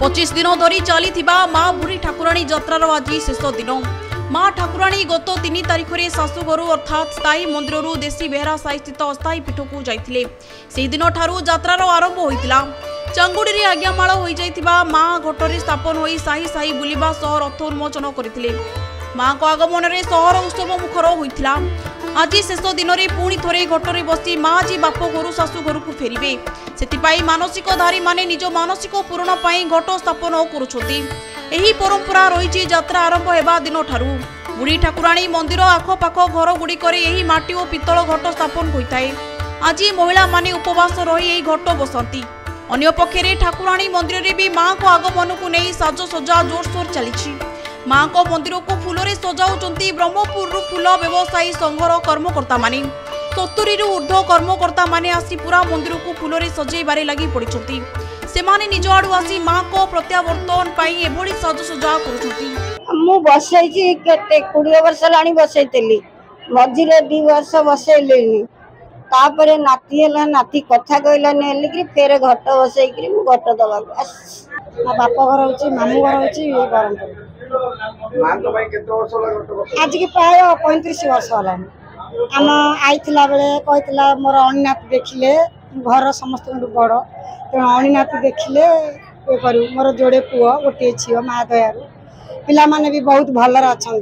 25 दिन धरी चली माँ बुढ़ी ठाकुराणी यात्रार आज शेष दिन। माँ ठाकुराणी गत 3 तारिख में शाशुघर अर्थात स्थायी मंदिर देशी बेहरा साई स्थित अस्थायी पीठ को जाते से दिन ठारू यात्रार आरंभ होता। चांगुड़ी आज्ञामाल हो जाइथिबा माँ घटरे स्थापन हो साही साही बुलिबा सह रथ उन्मोचन करथिले। माँ को आगमन में सहर उत्सव मुखर होइथिला। आज शेष दिन में पुणी थोड़े घटरे बसी माँ आज बाप घर शाशु घर को फेरिबे। सेतिपाई मानसिकधारी माने निज मानसिक पूरण पाई घट स्थापन करुछथि। एही परंपरा रही यात्रा आरंभ हेबा दिन ठारू बुढ़ी ठाकुराणी मंदिर आखपाख घर गुड़िकर एही माटी और पितल घट स्थापन होइताए। आज महिला माने उपवास रही एही घट बसंती। अन्य पक्षरे ठाकुराणी मंदिर में भी माँ को आगमन को नहीं साजसजा जोरसोर चली। माँ को मंदिर को फूल सजाऊंट ब्रह्मपुर फूल व्यवसायी संघर कर्मकर्ता माने 70 ऊर्ध्व कर्मकर्ता माने आसी पूरा मंदिर को फूल सजाइबारे लगी पड़ती। सेमाने निज आड़ू आसी माँ को प्रत्यावर्तन पाई एभली साजसजा करुछथि। मु बसैछि केते 20 वर्ष लाणी बसैतली मझिरे 2 वर्ष बसैलेनी तापरे नाती हला नाती कथा कहलानी हेली कि फेर घट बसै कि मु घट दबा मा बाप घर होची मामू घर होची ए बरमपुर मां तो भाई केते वर्ष होला घट बसै आज की प्राय 35 वर्ष हलानी। आम आइथिला बेले कहथिला मोर अनिनाथ देखिले घर समस्त बड़ तेणु अनिनाथ देखिले ये करू मोर जोड़े पुओ गोटे झील माँ दयारू पिला माने भी बहुत भलर अच्छा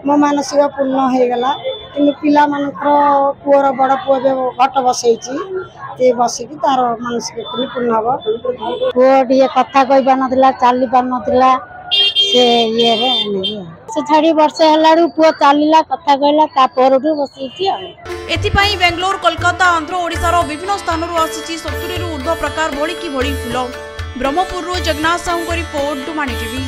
मो मानसिक पूर्ण हो गला कि पिला मानकर पुअर बड़ पुओ घट बसई बसिकी तार मानसिक पूर्ण हम पुओ टे कथा कही पार ना चली पार ना से ये छाड़ी वर्ष है पुओ चलला कथा कहला बसई। एथिपाई बेंगलोर कोलकाता आंध्र ओडिशार विभिन्न स्थानरू आसी 70 ऊर्ध्व प्रकार भड़ी की भड़ी फूल। ब्रह्मपुर जगन्नाथ साहू रिपोर्ट डुमानी टीवी।